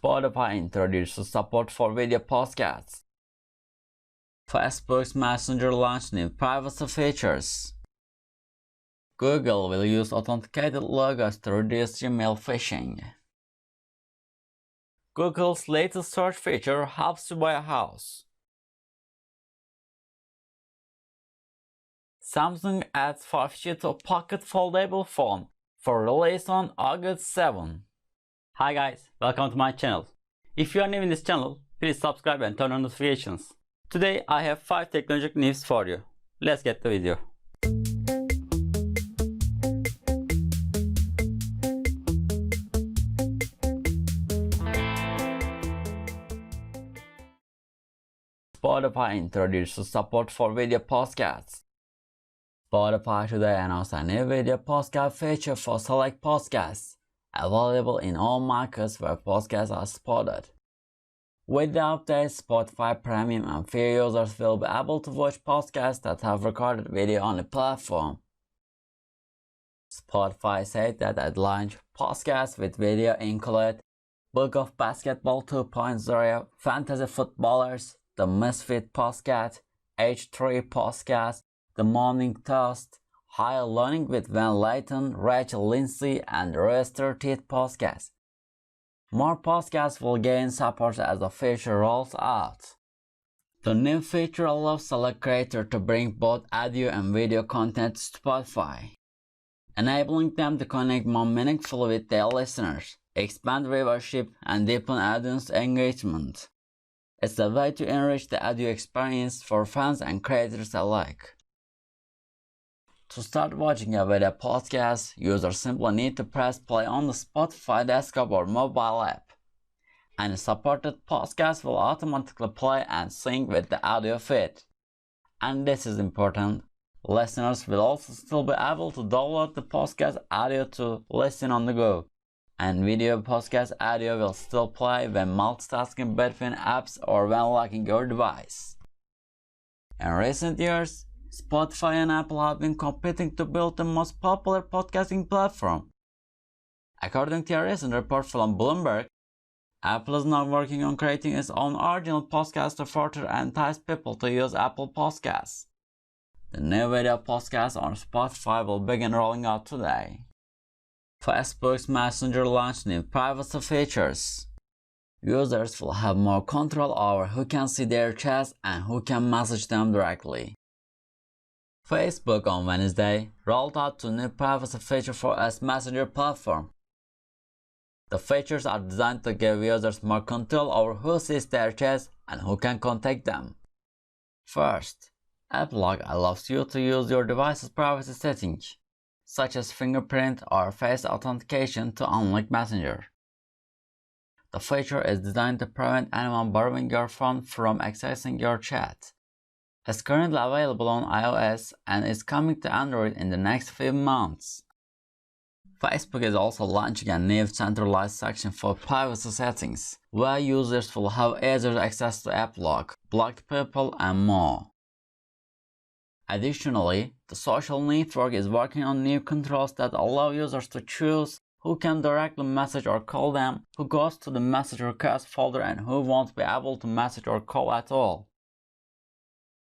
Spotify introduces support for video podcasts. Facebook's Messenger launched new privacy features. Google will use authenticated logos to reduce Gmail phishing. Google's latest search feature helps you buy a house. Samsung adds 5G to Pocket Foldable phone for release on August 7. Hi guys, welcome to my channel. If you are new in this channel, please subscribe and turn on notifications. Today I have 5 technological news for you. Let's get the video. Spotify introduces support for video podcasts. Spotify today announced a new video podcast feature for select podcasts, available in all markets where podcasts are supported. With the update, Spotify Premium and free users will be able to watch podcasts that have recorded video on the platform. Spotify said that at launch, podcasts with video include Book of Basketball 2.0, Fantasy Footballers, The Misfit Podcast, H3 Podcast, The Morning Toast, Higher Learning with Van Layton, Rachel Lindsay, and Rooster Teeth Podcast. More podcasts will gain support as the feature rolls out. The new feature allows select creators to bring both audio and video content to Spotify, enabling them to connect more meaningfully with their listeners, expand viewership, and deepen audience engagement. It's a way to enrich the audio experience for fans and creators alike. To start watching a video podcast, users simply need to press play on the Spotify desktop or mobile app. Any supported podcast will automatically play and sync with the audio feed. And this is important, listeners will also still be able to download the podcast audio to listen on the go. And video podcast audio will still play when multitasking between apps or when locking your device. In recent years, Spotify and Apple have been competing to build the most popular podcasting platform. According to a recent report from Bloomberg, Apple is now working on creating its own original podcast to further entice people to use Apple Podcasts. The new video podcast on Spotify will begin rolling out today. Facebook's Messenger launched new privacy features. Users will have more control over who can see their chats and who can message them directly. Facebook on Wednesday rolled out a new privacy feature for its Messenger platform. The features are designed to give users more control over who sees their chats and who can contact them. First, App Lock allows you to use your device's privacy settings, such as fingerprint or face authentication, to unlock Messenger. The feature is designed to prevent anyone borrowing your phone from accessing your chat. It's currently available on iOS and is coming to Android in the next few months. Facebook is also launching a new centralized section for privacy settings, where users will have easier access to App Lock, blocked people, and more. Additionally, the social network is working on new controls that allow users to choose who can directly message or call them, who goes to the message request folder, and who won't be able to message or call at all.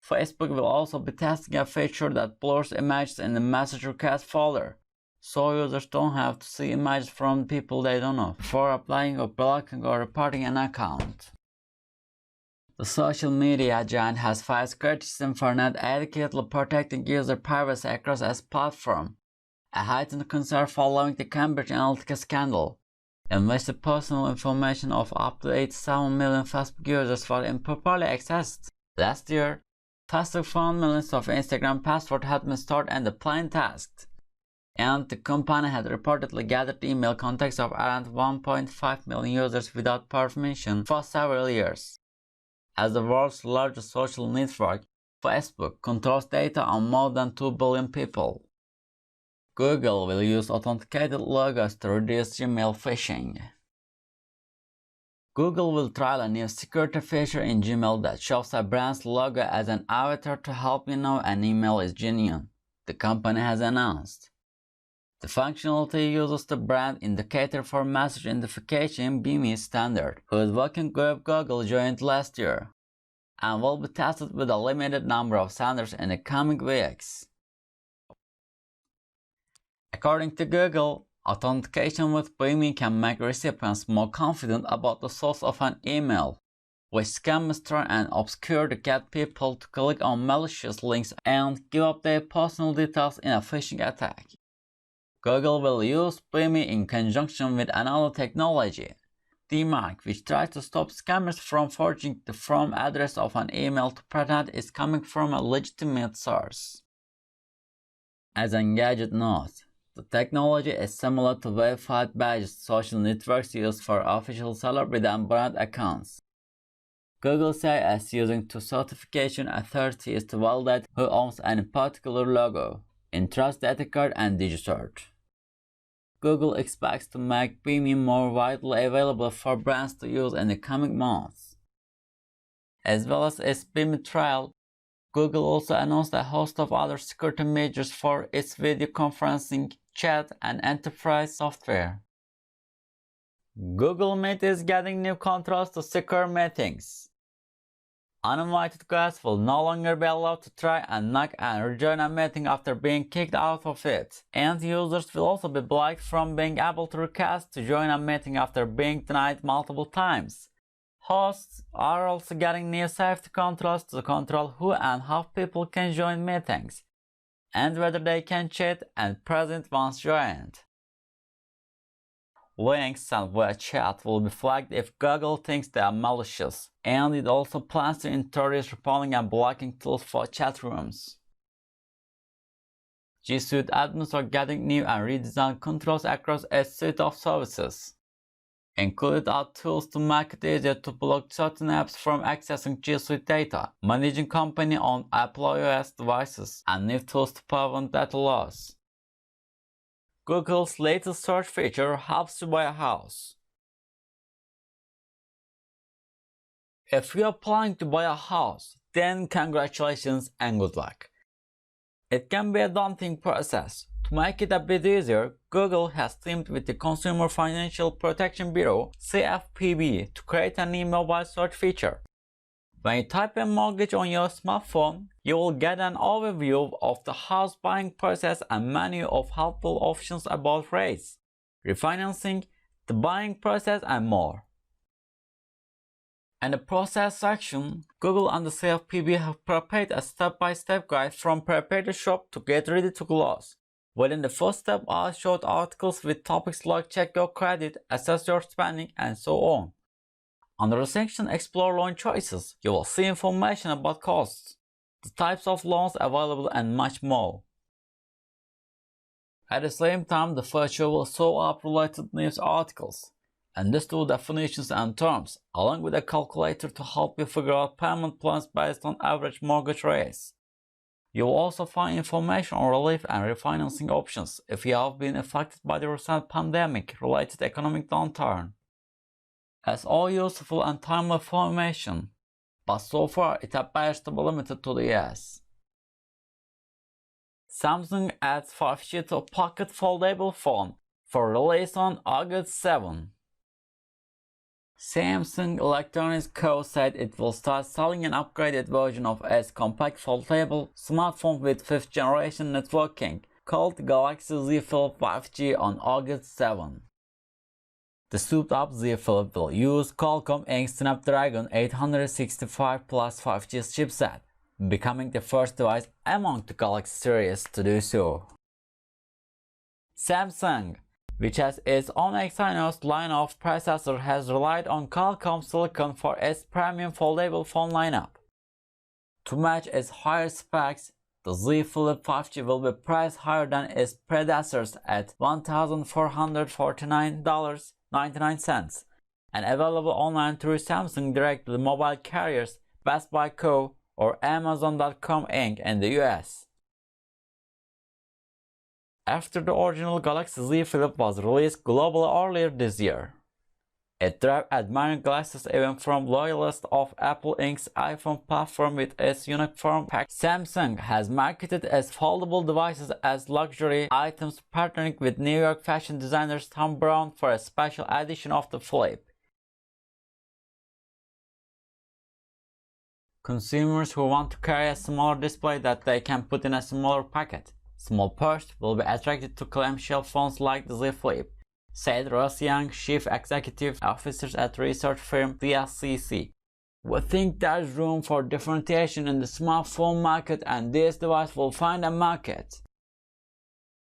Facebook will also be testing a feature that blurs images in the message request folder, so users don't have to see images from people they don't know before applying or blocking or reporting an account. The social media giant has faced criticism for not adequately protecting user privacy across its platform, a heightened concern following the Cambridge Analytica scandal, in which the personal information of up to 87 million Facebook users was improperly accessed. Last year, Facebook found millions of Instagram passwords had been stored in the plain text, and the company had reportedly gathered email contacts of around 1.5 million users without permission for several years. As the world's largest social network, Facebook controls data on more than 2 billion people. Google will use authenticated logos to reduce Gmail phishing. Google will trial a new security feature in Gmail that shows a brand's logo as an avatar to help you know an email is genuine, the company has announced. The functionality uses the brand indicator for message identification BIMI standard, whose working group Google joined last year, and will be tested with a limited number of centers in the coming weeks. According to Google, authentication with BIMI can make recipients more confident about the source of an email, which scammers try and obscure to get people to click on malicious links and give up their personal details in a phishing attack. Google will use BIMI in conjunction with another technology, DMARC, which tries to stop scammers from forging the from address of an email to pretend it's coming from a legitimate source. As Engadget notes, the technology is similar to verified badges social networks use for official celebrity and brand accounts. Google says it's using two certification authorities to validate who owns any particular logo, Entrust Data Card and DigiCert. Google expects to make BIMI more widely available for brands to use in the coming months. As well as its BIMI trial, Google also announced a host of other security measures for its video conferencing, chat, and enterprise software. Google Meet is getting new controls to secure meetings. Uninvited guests will no longer be allowed to try and knock and rejoin a meeting after being kicked out of it, and users will also be blocked from being able to request to join a meeting after being denied multiple times. Hosts are also getting new safety controls to control who and how people can join meetings, and whether they can chat and present once joined. Links sent via chat will be flagged if Google thinks they are malicious, and it also plans to introduce reporting and blocking tools for chat rooms. G Suite admins are getting new and redesigned controls across a suite of services. Included are tools to make it easier to block certain apps from accessing G Suite data, managing company-owned Apple iOS devices, and new tools to prevent data loss. Google's latest search feature helps you buy a house. If you are planning to buy a house, then congratulations and good luck. It can be a daunting process. To make it a bit easier, Google has teamed with the Consumer Financial Protection Bureau (CFPB) to create a new mobile search feature. When you type in mortgage on your smartphone, you will get an overview of the house buying process and menu of helpful options about rates, refinancing, the buying process, and more. In the process section, Google and the CFPB have prepared a step-by-step guide from prepare to shop to get ready to close. Within the first step are short articles with topics like check your credit, assess your spending, and so on. Under the section Explore Loan Choices, you will see information about costs, the types of loans available, and much more. At the same time, the feature will show up related news articles, and list of definitions and terms, along with a calculator to help you figure out payment plans based on average mortgage rates. You will also find information on relief and refinancing options if you have been affected by the recent pandemic-related economic downturn. It's all useful and timely information, but so far it appears to be limited to the US. Samsung adds 5G to Pocket Foldable phone for release on August 7. Samsung Electronics Co. said it will start selling an upgraded version of its compact foldable smartphone with 5th generation networking called Galaxy Z Flip 5G on August 7. The souped-up Z Flip will use Qualcomm Inc. Snapdragon 865 Plus 5G chipset, becoming the first device among the Galaxy series to do so. Samsung, which has its own Exynos line of processor, has relied on Qualcomm silicon for its premium foldable phone lineup. To match its higher specs, the Z Flip 5G will be priced higher than its predecessors at $1,449.99 and available online through Samsung Direct with mobile carriers Best Buy Co. or Amazon.com Inc. in the US. After the original Galaxy Z Flip was released globally earlier this year, It drove admiring glasses even from loyalists of Apple Inc.'s iPhone platform with its uniform pack. Samsung has marketed its foldable devices as luxury items, partnering with New York fashion designer Tom Brown for a special edition of the FLİP. Consumers who want to carry a smaller display that they can put in a smaller pocket, small purse, will be attracted to clamshell phones like the Z Flip, said Ross Young, chief executive officer at research firm DSCC. We think there's room for differentiation in the smartphone market and this device will find a market.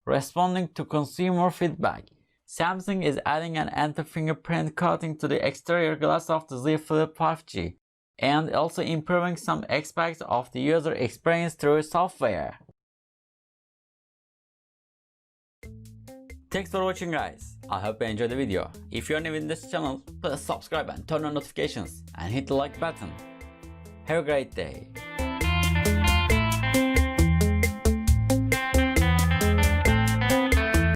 Responding to consumer feedback, Samsung is adding an anti-fingerprint coating to the exterior glass of the Z Flip 5G and also improving some aspects of the user experience through software. Thanks for watching guys, I hope you enjoyed the video. If you're new in this channel, please subscribe and turn on notifications and hit the like button. Have a great day.